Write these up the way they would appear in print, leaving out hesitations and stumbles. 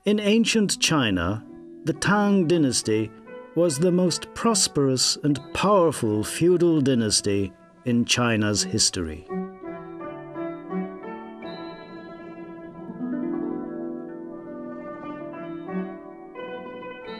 In ancient China, the Tang Dynasty was the most prosperous and powerful feudal dynasty in China's history.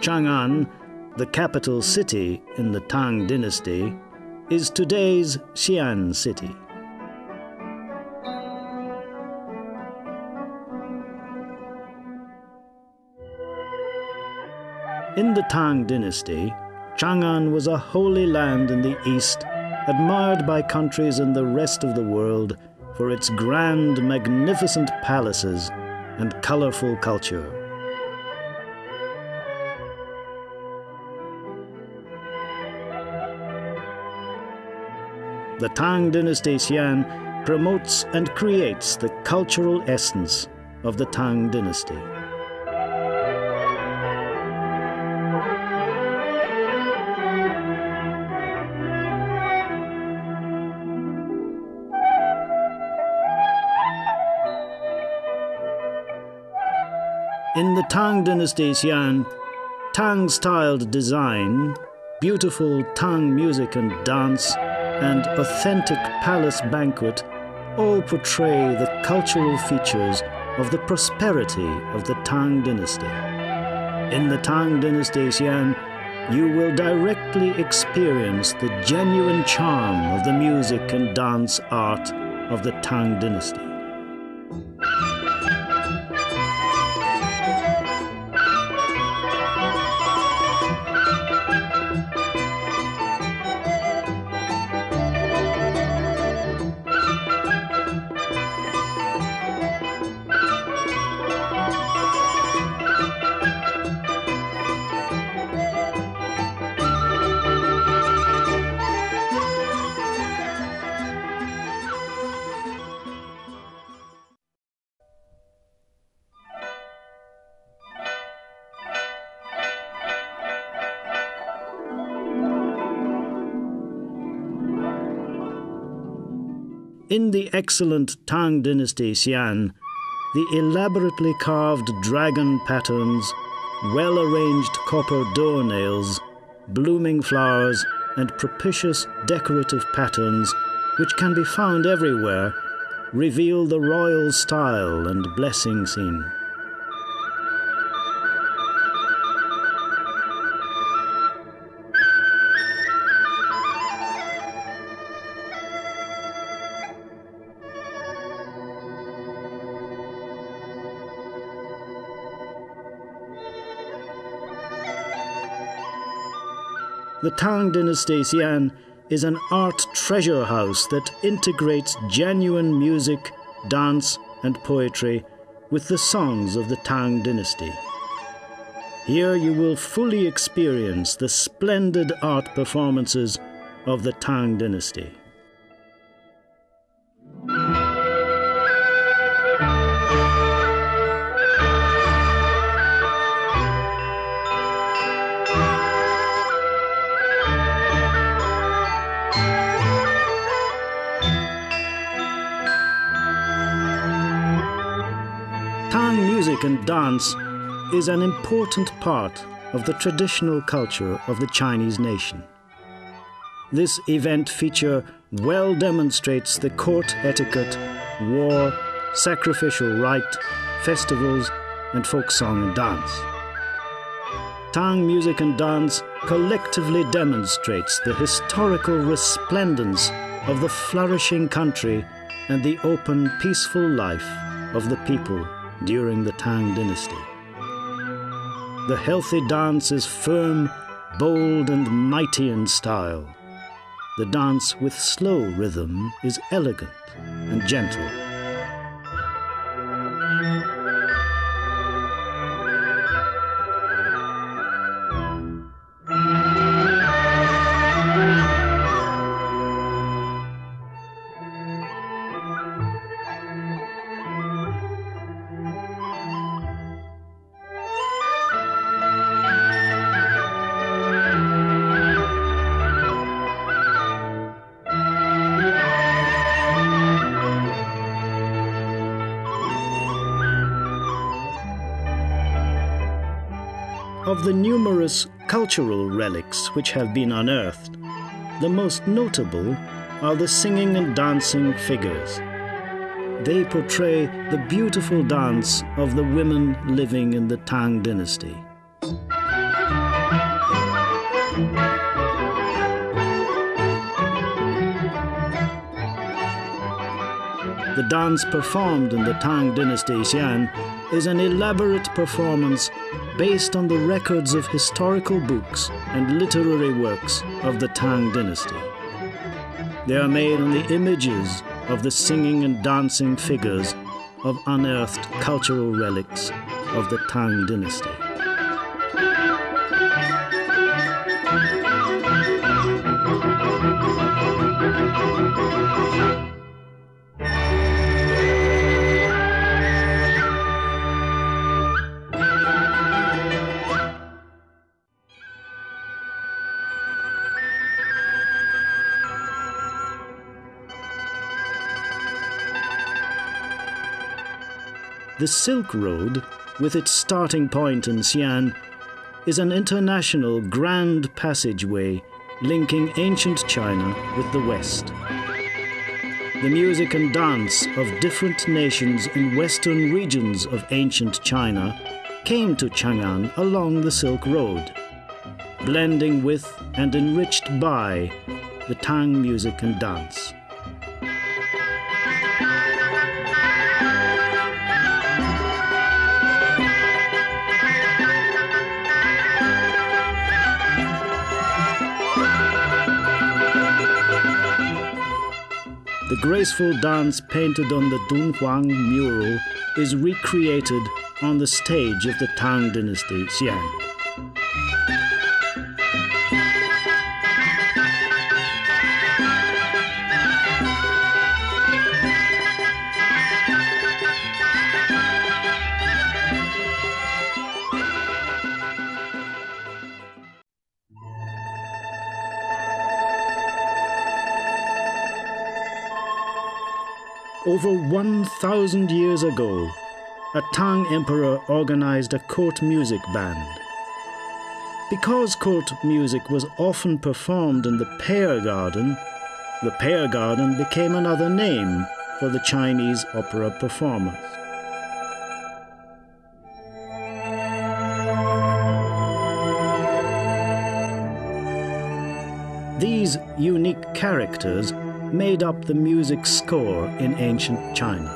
Chang'an, the capital city in the Tang Dynasty, is today's Xi'an city. In the Tang Dynasty, Chang'an was a holy land in the east, admired by countries in the rest of the world for its grand, magnificent palaces and colorful culture. The Tang Dynasty Xi'an promotes and creates the cultural essence of the Tang Dynasty. In the Tang Dynasty Xi'an, Tang-styled design, beautiful Tang music and dance, and authentic palace banquet all portray the cultural features of the prosperity of the Tang Dynasty. In the Tang Dynasty Xi'an, you will directly experience the genuine charm of the music and dance art of the Tang Dynasty. In the excellent Tang Dynasty Xi'an, the elaborately carved dragon patterns, well-arranged copper door nails, blooming flowers, and propitious decorative patterns, which can be found everywhere, reveal the royal style and blessing scene. The Tang Dynasty Xi'an is an art treasure house that integrates genuine music, dance, and poetry with the songs of the Tang Dynasty. Here you will fully experience the splendid art performances of the Tang Dynasty. Tang music and dance is an important part of the traditional culture of the Chinese nation. This event feature well demonstrates the court etiquette, war, sacrificial rite, festivals, and folk song and dance. Tang music and dance collectively demonstrates the historical resplendence of the flourishing country and the open, peaceful life of the people during the Tang Dynasty. The healthy dance is firm, bold, and mighty in style. The dance with slow rhythm is elegant and gentle. Of the numerous cultural relics which have been unearthed, the most notable are the singing and dancing figures. They portray the beautiful dance of the women living in the Tang Dynasty. The dance performed in the Tang Dynasty Xi'an is an elaborate performance based on the records of historical books and literary works of the Tang Dynasty. They are made on the images of the singing and dancing figures of unearthed cultural relics of the Tang Dynasty. The Silk Road, with its starting point in Xi'an, is an international grand passageway linking ancient China with the West. The music and dance of different nations in western regions of ancient China came to Chang'an along the Silk Road, blending with and enriched by the Tang music and dance. The graceful dance painted on the Dunhuang mural is recreated on the stage of the Tang Dynasty Xi'an. Over 1,000 years ago, a Tang emperor organized a court music band. Because court music was often performed in the Pear Garden became another name for the Chinese opera performers. These unique characters made up the music score in ancient China.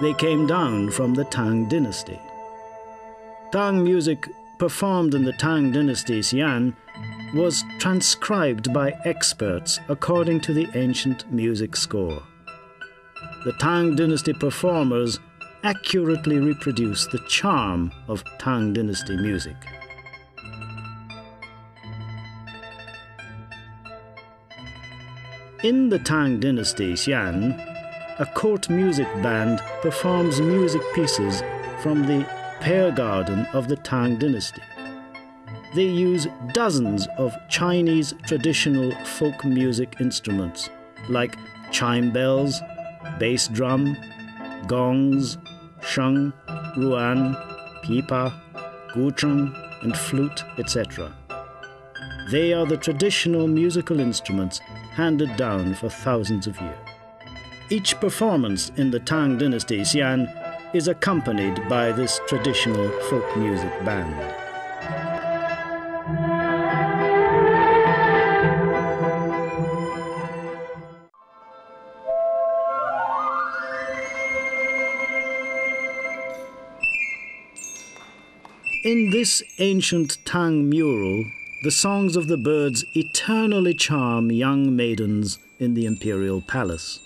They came down from the Tang Dynasty. Tang music performed in the Tang Dynasty Xi'an was transcribed by experts according to the ancient music score. The Tang Dynasty performers accurately reproduce the charm of Tang Dynasty music. In the Tang Dynasty Xi'an, a court music band performs music pieces from the Pear Garden of the Tang Dynasty. They use dozens of Chinese traditional folk music instruments like chime bells, bass drum, gongs, sheng, ruan, pipa, gucheng, and flute, etc. They are the traditional musical instruments handed down for thousands of years. Each performance in the Tang Dynasty Xi'an is accompanied by this traditional folk music band. In this ancient Tang mural, the songs of the birds eternally charm young maidens in the imperial palace.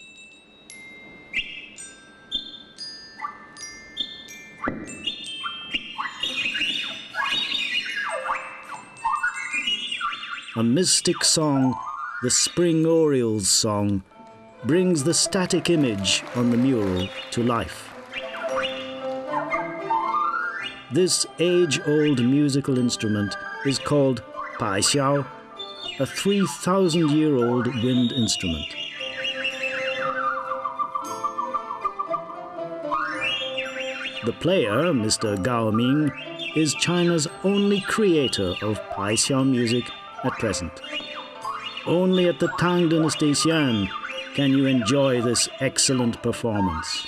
A mystic song, the Spring Oriole's song, brings the static image on the mural to life. This age-old musical instrument is called Pai Xiao, a 3,000-year-old wind instrument. The player, Mr. Gao Ming, is China's only creator of Xi'an music at present. Only at the Tang Dynasty Xi'an can you enjoy this excellent performance.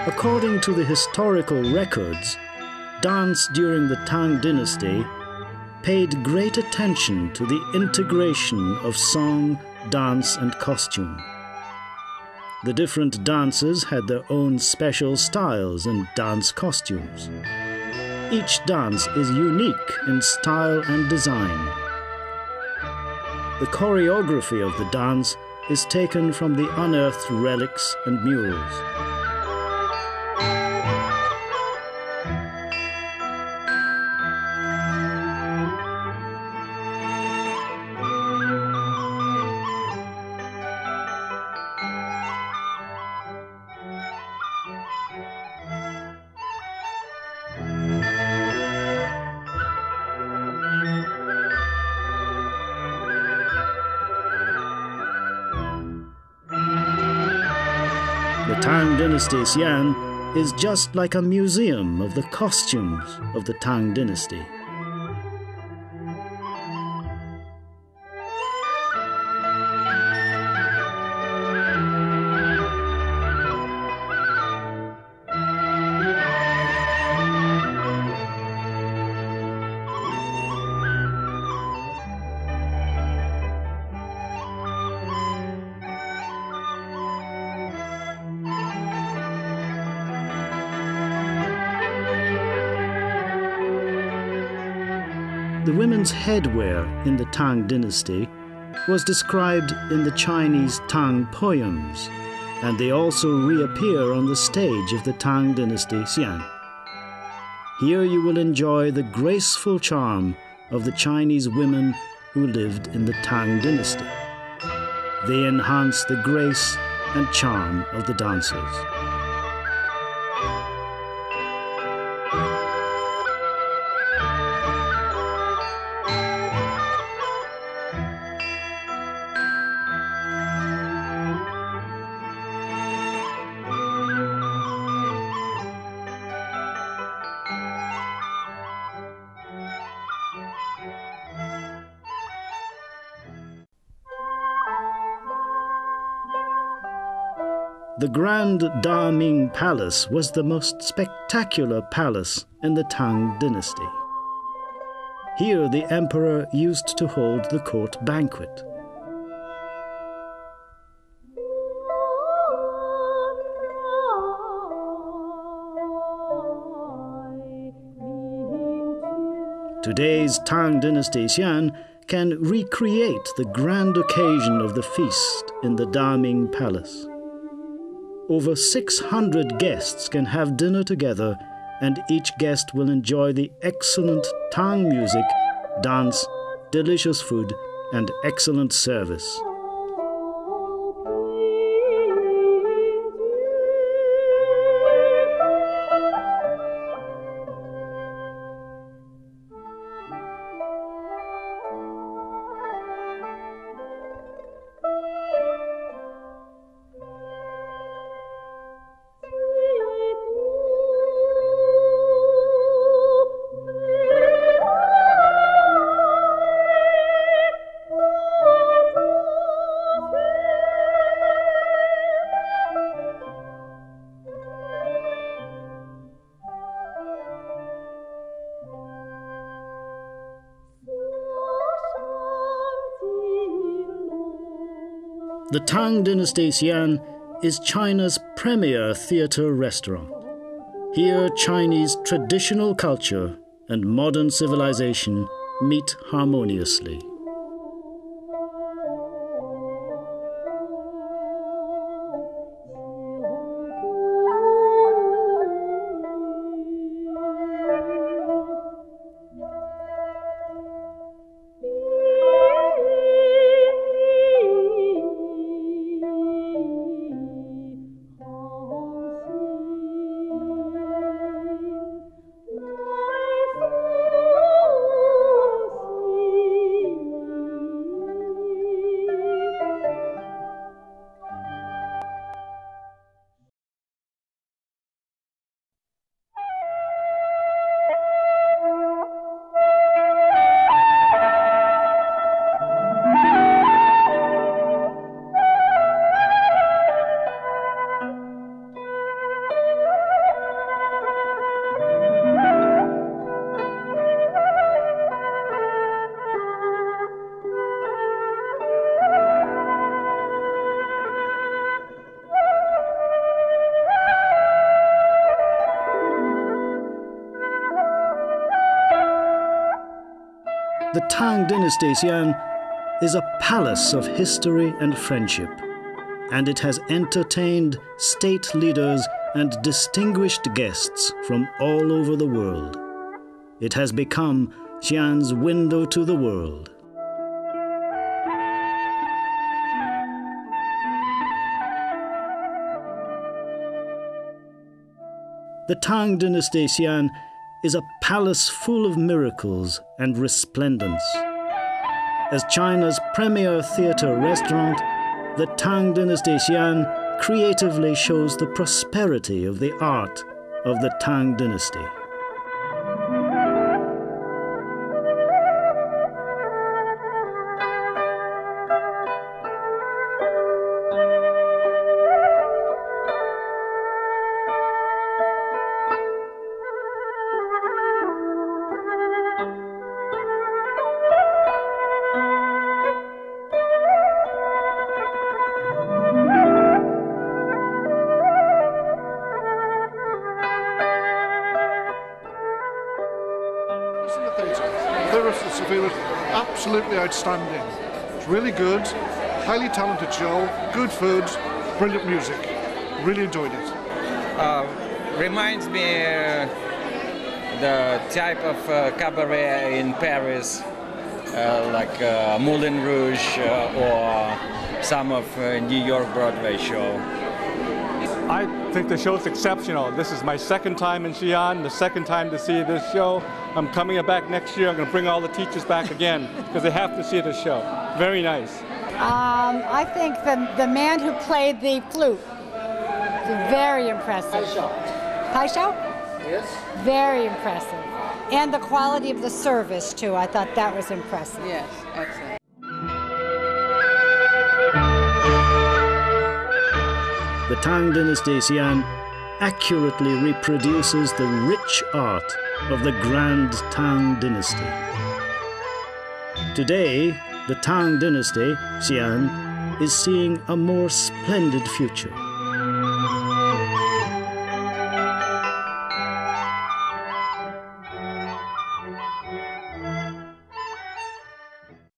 According to the historical records, dance during the Tang Dynasty paid great attention to the integration of song, dance and costume. The different dances had their own special styles and dance costumes. Each dance is unique in style and design. The choreography of the dance is taken from the unearthed relics and murals. The Tang Dynasty Xi'an is just like a museum of the costumes of the Tang Dynasty. The women's headwear in the Tang Dynasty was described in the Chinese Tang poems, and they also reappear on the stage of the Tang Dynasty Xi'an. Here you will enjoy the graceful charm of the Chinese women who lived in the Tang Dynasty. They enhance the grace and charm of the dancers. The Grand Da Ming Palace was the most spectacular palace in the Tang Dynasty. Here the emperor used to hold the court banquet. Today's Tang Dynasty Xi'an can recreate the grand occasion of the feast in the Da Ming Palace. Over 600 guests can have dinner together, and each guest will enjoy the excellent Tang music, dance, delicious food, and excellent service. The Tang Dynasty Xi'an is China's premier theatre restaurant. Here Chinese traditional culture and modern civilization meet harmoniously. The Tang Dynasty Xi'an is a palace of history and friendship, and it has entertained state leaders and distinguished guests from all over the world. It has become Xi'an's window to the world. The Tang Dynasty Xi'an is a palace full of miracles and resplendence. As China's premier theater restaurant, the Tang Dynasty Xi'an creatively shows the prosperity of the art of the Tang Dynasty. Absolutely outstanding. It's really good, highly talented show, good food, brilliant music. Really enjoyed it. Reminds me the type of cabaret in Paris, like Moulin Rouge or some of New York Broadway show. I think the show's exceptional. This is my second time in Xi'an, the second time to see this show. I'm coming back next year. I'm going to bring all the teachers back again because they have to see this show. Very nice. I think the man who played the flute was very impressive. Pai Shao? Yes. Very impressive. And the quality of the service, too. I thought that was impressive. Yes, excellent. The Tang Dynasty Xi'an accurately reproduces the rich art of the Grand Tang Dynasty. Today, the Tang Dynasty Xi'an is seeing a more splendid future.